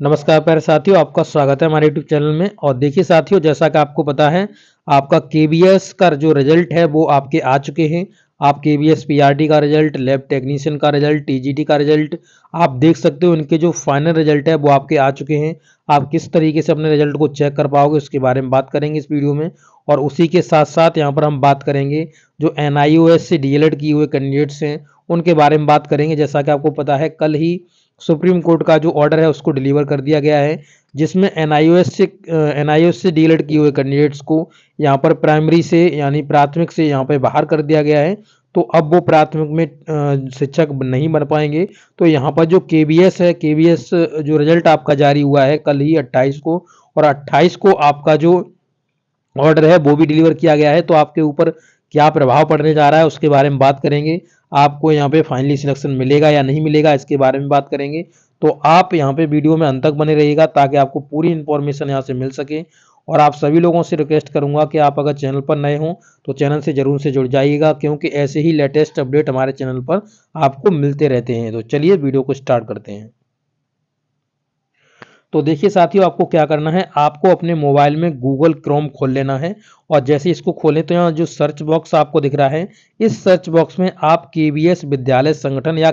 नमस्कार प्यारे साथियों, आपका स्वागत है हमारे यूट्यूब चैनल में। और देखिए साथियों, जैसा कि आपको पता है, आपका केवीएस का जो रिजल्ट है वो आपके आ चुके हैं। आप केवीएस पीआरटी का रिजल्ट, लैब टेक्नीशियन का रिजल्ट, टीजीटी का रिजल्ट आप देख सकते हो। इनके जो फाइनल रिजल्ट है वो आपके आ चुके हैं। आप किस तरीके से अपने रिजल्ट को चेक कर पाओगे उसके बारे में बात करेंगे इस वीडियो में। और उसी के साथ साथ यहाँ पर हम बात करेंगे जो एनआईओएस से डीएलएड किए हुए कैंडिडेट्स हैं उनके बारे में बात करेंगे। जैसा कि आपको पता है, कल ही सुप्रीम कोर्ट का जो ऑर्डर है उसको डिलीवर कर दिया गया है, जिसमें एनआईओएस से डीएलएड किए हुए कैंडिडेट्स को यहाँ पर प्राइमरी से यानी प्राथमिक से यहाँ पे बाहर कर दिया गया है। तो अब वो प्राथमिक में शिक्षक नहीं बन पाएंगे। तो यहाँ पर जो केवीएस है, केवीएस जो रिजल्ट आपका जारी हुआ है कल ही 28 को, और 28 को आपका जो ऑर्डर है वो भी डिलीवर किया गया है। तो आपके ऊपर क्या प्रभाव पड़ने जा रहा है उसके बारे में बात करेंगे। आपको यहाँ पे फाइनली सिलेक्शन मिलेगा या नहीं मिलेगा इसके बारे में बात करेंगे। तो आप यहाँ पे वीडियो में अंत तक बने रहिएगा ताकि आपको पूरी इन्फॉर्मेशन यहाँ से मिल सके। और आप सभी लोगों से रिक्वेस्ट करूंगा कि आप अगर चैनल पर नए हों तो चैनल से जरूर से जुड़ जाइएगा, क्योंकि ऐसे ही लेटेस्ट अपडेट हमारे चैनल पर आपको मिलते रहते हैं। तो चलिए वीडियो को स्टार्ट करते हैं। तो देखिए साथियों, आपको क्या करना है, आपको अपने मोबाइल में गूगल क्रोम खोल लेना है। और जैसे इसको खोलें तो यहाँ जो सर्च बॉक्स आपको दिख रहा है, इस सर्च बॉक्स में आप केवीएस विद्यालय संगठन या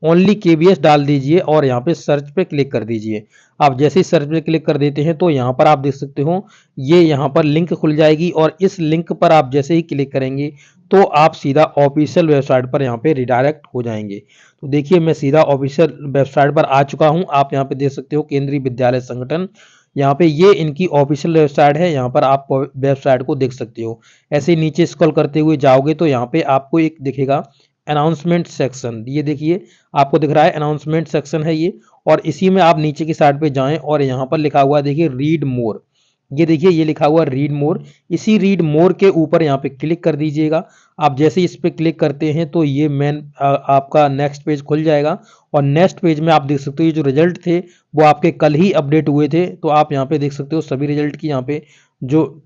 ओनली केवीएस डाल दीजिए और यहाँ पे सर्च पे क्लिक कर दीजिए। आप जैसे ही सर्च पे क्लिक कर देते हैं तो यहाँ पर आप देख सकते हो ये यहाँ पर लिंक खुल जाएगी, और इस लिंक पर आप जैसे ही क्लिक करेंगे तो आप सीधा ऑफिशियल वेबसाइट पर यहाँ पे रिडायरेक्ट हो जाएंगे। तो देखिए मैं सीधा ऑफिशियल वेबसाइट पर आ चुका हूँ। आप यहाँ पे देख सकते हो केंद्रीय विद्यालय संगठन, यहाँ पे ये इनकी ऑफिशियल वेबसाइट है। यहाँ पर आप वेबसाइट को देख सकते हो। ऐसे ही नीचे स्क्रॉल करते हुए जाओगे तो यहाँ पे आपको एक दिखेगा अनाउंसमेंट सेक्शन। ये देखिए आपको दिख रहा है अनाउंसमेंट सेक्शन है ये। और इसी में आप नीचे की साइड पे जाएं और यहाँ पर लिखा हुआ देखिए रीड मोर। ये देखिए ये लिखा हुआ रीड मोर। इसी रीड मोर के ऊपर यहाँ पे क्लिक कर दीजिएगा। आप जैसे ही इस पे क्लिक करते हैं तो ये मेन आपका नेक्स्ट पेज खुल जाएगा। और नेक्स्ट पेज में आप देख सकते हो ये जो रिजल्ट थे वो आपके कल ही अपडेट हुए थे। तो आप यहाँ पे देख सकते हो सभी रिजल्ट की यहाँ पे जो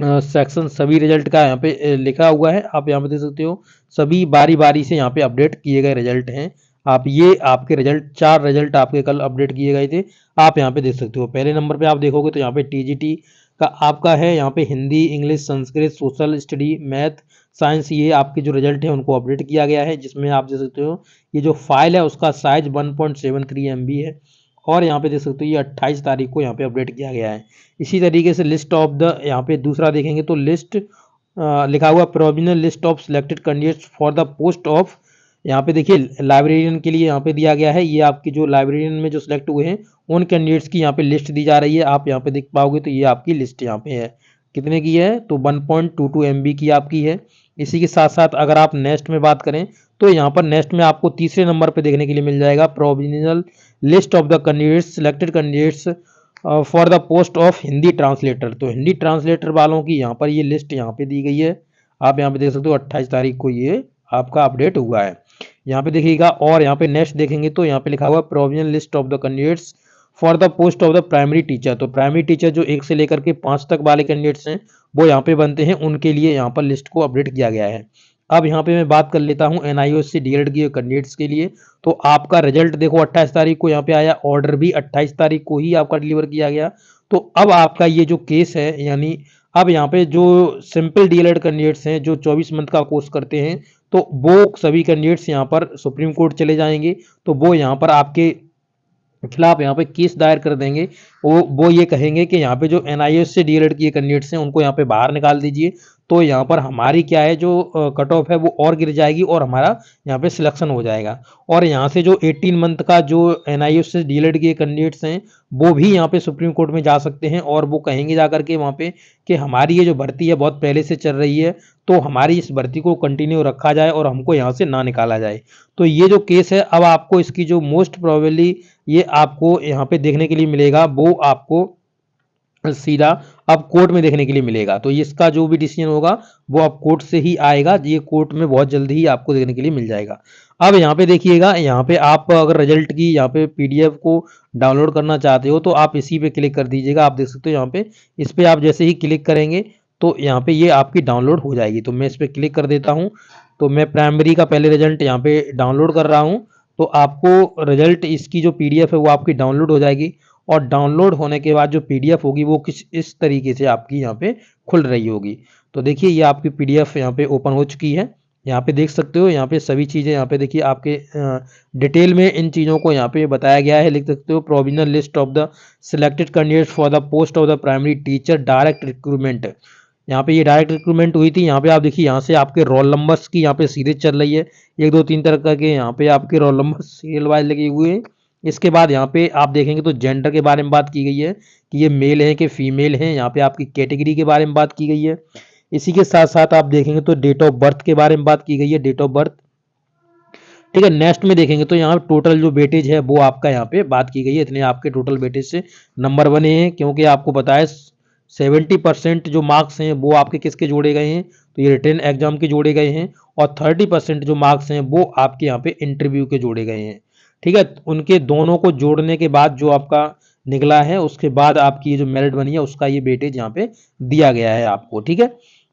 सेक्शन सभी रिजल्ट का यहाँ पे लिखा हुआ है। आप यहाँ पे देख सकते हो सभी बारी बारी से यहाँ पे अपडेट किए गए रिजल्ट हैं। आप ये आपके रिजल्ट 4 रिजल्ट आपके कल अपडेट किए गए थे। आप यहाँ पे देख सकते हो पहले नंबर पे आप देखोगे तो यहाँ पे टीजीटी का आपका है, यहाँ पे Hindi, English, Sanskrit, social study, math, science, ये आपके जो रिजल्ट है उनको अपडेट किया गया है। जिसमें आप देख सकते हो ये जो फाइल है उसका साइज 1.73 MB है। और यहाँ पे देख सकते हो ये 28 तारीख को यहाँ पे अपडेट किया गया है। इसी तरीके से लिस्ट ऑफ द, यहाँ पे दूसरा देखेंगे तो लिस्ट लिखा हुआ provisional list of selected candidates for the post of, यहाँ पे देखिए लाइब्रेरियन के लिए यहाँ पे दिया गया है। ये आपकी जो लाइब्रेरियन में जो सिलेक्ट हुए हैं उन कैंडिडेट्स की यहाँ पे लिस्ट दी जा रही है। आप यहाँ पे देख पाओगे तो ये आपकी लिस्ट यहाँ पे है। कितने की है तो 1.22 MB की आपकी है। इसी के साथ साथ अगर आप नेक्स्ट में बात करें तो यहाँ पर नेक्स्ट में आपको तीसरे नंबर पे देखने के लिए मिल जाएगा provisional list of the candidates selected candidates for the post of Hindi translator. तो हिंदी ट्रांसलेटर वालों की यहाँ पर ये लिस्ट यहाँ पे दी गई है। आप यहाँ पे देख सकते हो 28 तारीख को ये आपका अपडेट हुआ है। यहाँ पे देखिएगा और यहाँ पे नेक्स्ट देखेंगे तो यहाँ पे लिखा हुआ provisional list of the candidates for the post of the primary teacher. तो प्राइमरी टीचर जो 1 से लेकर के 5 तक वाले कैंडिडेट्स हैं वो यहाँ पे बनते हैं, उनके लिए यहाँ पर लिस्ट को अपडेट किया गया है। अब यहाँ पे मैं बात कर लेता हूँ एनआईओएस से डीएलएड किए कैंडिडेट्स के लिए। तो आपका रिजल्ट देखो 28 तारीख को यहाँ पे आया, ऑर्डर भी 28 तारीख को ही आपका डिलीवर किया गया। तो अब आपका ये जो केस है, यानी अब यहाँ पे जो सिंपल डीएलएड कैंडिडेट्स हैं जो 24 मंथ का कोर्स करते हैं, तो वो सभी कैंडिडेट्स यहाँ पर सुप्रीम कोर्ट चले जाएंगे। तो वो यहाँ पर आपके खिलाफ यहाँ पे केस दायर कर देंगे। वो ये कहेंगे कि यहाँ पे जो एनआईएस से डीएलएड किए कैंडिडेट्स हैं उनको यहाँ पे बाहर निकाल दीजिए। तो यहाँ पर हमारी क्या है जो कट ऑफ है वो और गिर जाएगी और हमारा यहाँ पे सिलेक्शन हो जाएगा। और यहाँ से जो 18 मंथ का जो एनआईएस से डीएलएड किए कैंडिडेट्स हैं वो भी यहाँ पे सुप्रीम कोर्ट में जा सकते हैं और वो कहेंगे जा करके वहाँ पे कि हमारी ये जो भर्ती है बहुत पहले से चल रही है, तो हमारी इस भर्ती को कंटिन्यू रखा जाए और हमको यहाँ से ना निकाला जाए। तो ये जो केस है अब आपको इसकी जो मोस्ट प्रोबेबली ये आपको यहाँ पे देखने के लिए मिलेगा, वो आपको सीधा अब कोर्ट में देखने के लिए मिलेगा। तो इसका जो भी डिसीजन होगा वो अब कोर्ट से ही आएगा। ये कोर्ट में बहुत जल्दी ही आपको देखने के लिए मिल जाएगा। अब यहाँ पे देखिएगा, यहाँ पे आप अगर रिजल्ट की यहाँ पे पीडीएफ को डाउनलोड करना चाहते हो तो आप इसी पे क्लिक कर दीजिएगा। आप देख सकते हो यहाँ पे इस पे आप जैसे ही क्लिक करेंगे तो यहाँ पे ये आपकी डाउनलोड हो जाएगी। तो मैं इस पे क्लिक कर देता हूँ। तो मैं प्राइमरी का पहले रिजल्ट यहाँ पे डाउनलोड कर रहा हूँ। तो आपको रिजल्ट इसकी जो पीडीएफ है वो आपकी डाउनलोड हो जाएगी, और डाउनलोड होने के बाद जो पीडीएफ होगी वो कुछ इस तरीके से आपकी यहाँ पे खुल रही होगी। तो देखिए ये आपकी पीडीएफ यहाँ पे ओपन हो चुकी है। यहाँ पे देख सकते हो, यहाँ पे सभी चीज़ें यहाँ पे देखिए आपके डिटेल में इन चीज़ों को यहाँ पे बताया गया है। लिख सकते हो provisional list of the selected candidates for the post of the primary teacher direct recruitment. यहाँ पे ये डायरेक्ट रिक्रूटमेंट हुई थी। यहाँ पे आप देखिए यहाँ से आपके रोल नंबर्स की यहाँ पे सीरीज चल रही है, 1 2 3 तरह के यहाँ पे आपके रोल नंबर सीरियल वाइज लगे हुए हैं। इसके बाद यहाँ पे आप देखेंगे तो जेंडर के बारे में बात की गई है कि ये मेल है कि फीमेल है। यहाँ पे आपकी कैटेगरी के बारे में बात की गई है। इसी के साथ साथ आप देखेंगे तो डेट ऑफ बर्थ के बारे में बात की गई है, डेट ऑफ बर्थ। ठीक है, नेक्स्ट में देखेंगे तो यहाँ टोटल जो वेटेज है वो आपका यहाँ पे बात की गई है। इतने आपके टोटल वेटेज से नंबर बने हैं, क्योंकि आपको पता है 70% जो मार्क्स हैं वो आपके किसके जोड़े गए हैं, तो ये रिटन एग्जाम के जोड़े गए हैं, और 30% जो मार्क्स हैं वो आपके यहाँ पे इंटरव्यू के जोड़े गए हैं। ठीक है, उनके दोनों को जोड़ने के बाद जो आपका निकला है, उसके बाद आपकी जो मेरिट बनी है उसका ये वेटेज यहाँ पे दिया गया है आपको। ठीक है,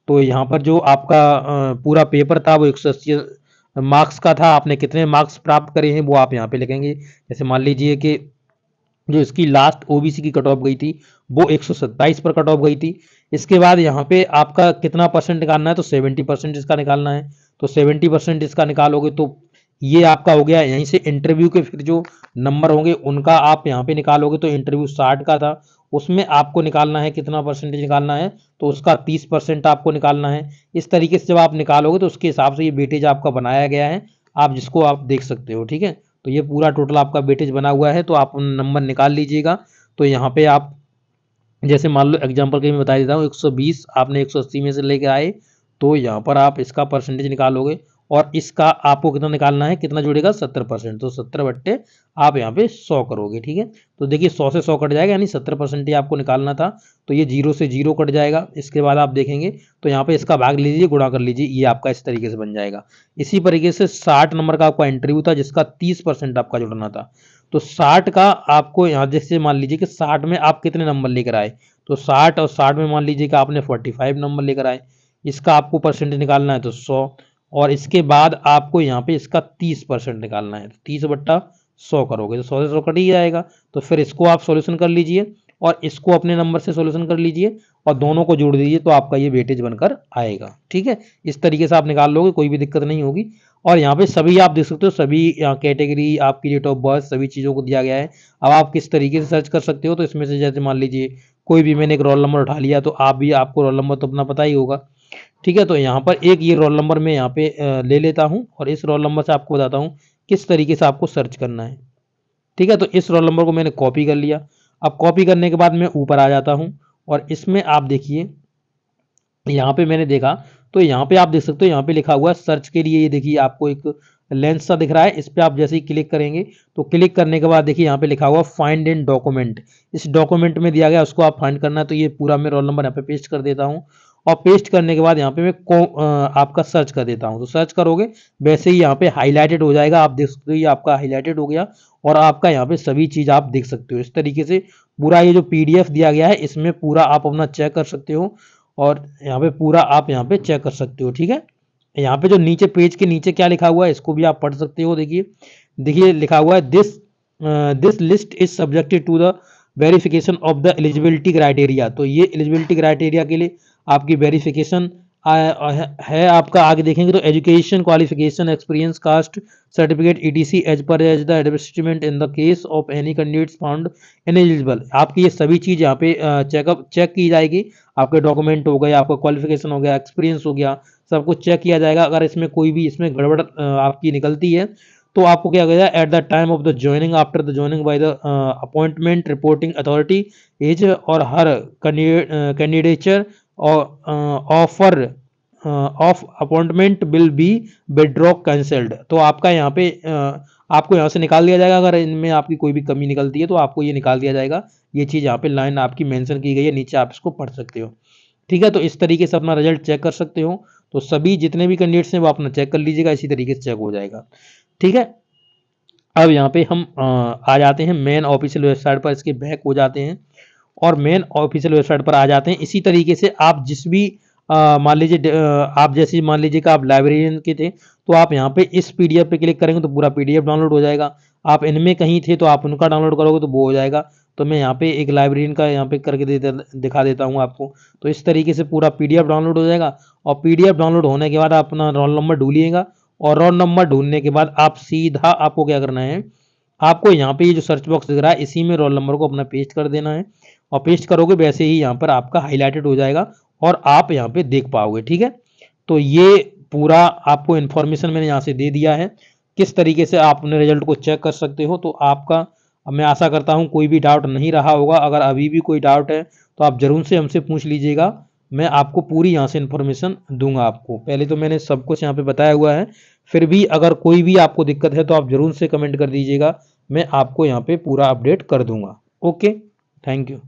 तो यहाँ पर जो आपका पूरा पेपर था वो 180 मार्क्स का था। आपने कितने मार्क्स प्राप्त करे हैं वो आप यहाँ पे लिखेंगे। जैसे मान लीजिए कि जो इसकी लास्ट ओबीसी की कट ऑफ गई थी वो 127 पर कट ऑफ गई थी। इसके बाद यहाँ पे आपका कितना परसेंट निकालना है, तो 70% इसका निकालना है। तो 70% इसका निकालोगे तो ये आपका हो गया। यहीं से इंटरव्यू के फिर जो नंबर होंगे उनका आप यहाँ पे निकालोगे, तो इंटरव्यू 60 का था, उसमें आपको निकालना है कितना परसेंटेज निकालना है, तो उसका 30% आपको निकालना है। इस तरीके से जब आप निकालोगे तो उसके हिसाब से ये वेटेज आपका बनाया गया है, आप जिसको आप देख सकते हो। ठीक है, तो ये पूरा टोटल आपका वेटेज बना हुआ है, तो आप नंबर निकाल लीजिएगा। तो यहाँ पे आप जैसे मान लो एग्जाम्पल के मैं बता देता हूँ, 120 आपने 180 में से लेके आए, तो यहाँ पर आप इसका परसेंटेज निकालोगे, और इसका आपको कितना निकालना है, कितना जुड़ेगा 70%, तो 70 बट्टे आप यहाँ पे 100 करोगे। ठीक है, तो देखिए 100 से 100 कट जाएगा, यानी 70% ही आपको निकालना था, तो ये 0 से 0 कट जाएगा। इसके बाद आप देखेंगे तो यहाँ पे इसका भाग लीजिए, गुणा कर लीजिए, ये आपका इस तरीके से बन जाएगा। इसी तरीके से 60 नंबर का आपका इंटरव्यू था जिसका 30% आपका जुड़ना था, तो 60 का आपको यहाँ जैसे मान लीजिए कि 60 में आप कितने नंबर लेकर आए, तो 60 और 60 में मान लीजिए कि आपने 45 नंबर लेकर आए, इसका आपको परसेंटेज निकालना है तो 100, और इसके बाद आपको यहाँ पे इसका 30% निकालना है, तो 30 बट्टा 100 करोगे तो 100 से 100 कट ही जाएगा। तो फिर इसको आप सॉल्यूशन कर लीजिए और इसको अपने नंबर से सॉल्यूशन कर लीजिए और दोनों को जोड़ दीजिए, तो आपका ये वेटेज बनकर आएगा। ठीक है, इस तरीके से आप निकाल लोगे, कोई भी दिक्कत नहीं होगी। और यहाँ पे सभी आप देख सकते हो, सभी यहाँ कैटेगरी, आपकी डेट ऑफ बर्थ, सभी चीज़ों को दिया गया है। अब आप किस तरीके से सर्च कर सकते हो, तो इसमें से जैसे मान लीजिए कोई भी मैंने एक रोल नंबर उठा लिया, तो आपको रोल नंबर तो अपना पता ही होगा। ठीक है, तो यहाँ पर एक ये रोल नंबर मैं यहाँ पे ले लेता हूँ, और इस रोल नंबर से आपको बताता हूँ किस तरीके से आपको सर्च करना है। ठीक है, तो इस रोल नंबर को मैंने कॉपी कर लिया। अब कॉपी करने के बाद मैं ऊपर आ जाता हूँ, और इसमें आप देखिए यहाँ पे मैंने देखा, तो यहाँ पे आप देख सकते हो, यहाँ पे लिखा हुआ है सर्च के लिए। ये देखिए आपको एक लेंस सा दिख रहा है, इस पे आप जैसे ही क्लिक करेंगे, तो क्लिक करने के बाद देखिए यहाँ पे लिखा हुआ फाइंड इन डॉक्यूमेंट। इस डॉक्यूमेंट में दिया गया, उसको आप फाइंड करना है। तो ये पूरा मैं रोल नंबर यहाँ पे पेस्ट कर देता हूँ, और पेस्ट करने के बाद यहाँ पे मैं आपका सर्च कर देता हूँ। तो सर्च करोगे वैसे ही यहाँ पे हाईलाइटेड हो जाएगा, आप देख सकते हो ये आपका हाईलाइटेड हो गया, और आपका यहाँ पे सभी चीज़ आप देख सकते हो। इस तरीके से पूरा ये जो पीडीएफ दिया गया है, इसमें पूरा आप अपना चेक कर सकते हो, और यहाँ पे पूरा आप यहाँ पे चेक कर सकते हो। ठीक है, यहाँ पे जो नीचे पेज के नीचे क्या लिखा हुआ है इसको भी आप पढ़ सकते हो। देखिए देखिए लिखा हुआ है this list is subjected to the verification of the eligibility criteria. तो ये एलिजिबिलिटी क्राइटेरिया के लिए आपकी वेरिफिकेशन है। आपका आगे देखेंगे तो education, qualification, experience, caste certificate ETC as per as the administration in the case of any candidates found ineligible. आपकी ये सभी चीज़ यहाँ पे चेक की जाएगी। आपके डॉक्यूमेंट हो गए, आपका क्वालिफिकेशन हो गया, एक्सपीरियंस हो गया, सब कुछ चेक किया जाएगा। अगर इसमें कोई भी इसमें गड़बड़ आपकी निकलती है, तो आपको क्या करेगा, at the time of the joining, after the joining by the appointment reporting authority as, और her candidature offer of appointment will be withdraw cancelled. तो आपका यहाँ पे आपको यहाँ से निकाल दिया जाएगा। अगर इनमें आपकी कोई भी कमी निकलती है तो आपको ये निकाल दिया जाएगा। ये चीज़ यहाँ पे लाइन आपकी मेंशन की गई है, नीचे आप इसको पढ़ सकते हो। ठीक है, तो इस तरीके से अपना रिजल्ट चेक कर सकते हो। तो सभी जितने भी कैंडिडेट्स हैं वो अपना चेक कर लीजिएगा, इसी तरीके से चेक हो जाएगा। ठीक है, अब यहाँ पे हम आ जाते हैं मेन ऑफिशियल वेबसाइट पर, इसके बैक हो जाते हैं और मेन ऑफिशियल वेबसाइट पर आ जाते हैं। इसी तरीके से आप जिस भी मान लीजिए आप जैसे मान लीजिए कि आप लाइब्रेरियन के थे, तो आप यहाँ पे इस पीडीएफ पे क्लिक करेंगे तो पूरा पीडीएफ डाउनलोड हो जाएगा। आप इनमें कहीं थे तो आप उनका डाउनलोड करोगे तो वो हो जाएगा। तो मैं यहाँ पे एक लाइब्रेरियन का यहाँ पे करके दिखा देता हूँ आपको। तो इस तरीके से पूरा पीडीएफ डाउनलोड हो जाएगा और पीडीएफ डाउनलोड होने के बाद आप अपना रोल नंबर ढूंढिएगा और रोल नंबर ढूंढने के बाद आप सीधा आपको क्या करना है, आपको यहाँ पे ये जो सर्च बॉक्स दिख रहा है इसी में रोल नंबर को अपना पेस्ट कर देना है और पेस्ट करोगे वैसे ही यहाँ पर आपका हाईलाइटेड हो जाएगा और आप यहाँ पे देख पाओगे। ठीक है, तो ये पूरा आपको इन्फॉर्मेशन मैंने यहाँ से दे दिया है किस तरीके से आप अपने रिजल्ट को चेक कर सकते हो। तो आपका मैं आशा करता हूँ कोई भी डाउट नहीं रहा होगा। अगर अभी भी कोई डाउट है तो आप जरूर से हमसे पूछ लीजिएगा, मैं आपको पूरी यहाँ से इन्फॉर्मेशन दूंगा। आपको पहले तो मैंने सब कुछ यहाँ पे बताया हुआ है, फिर भी अगर कोई भी आपको दिक्कत है तो आप जरूर से कमेंट कर दीजिएगा, मैं आपको यहाँ पे पूरा अपडेट कर दूंगा। Okay, thank you.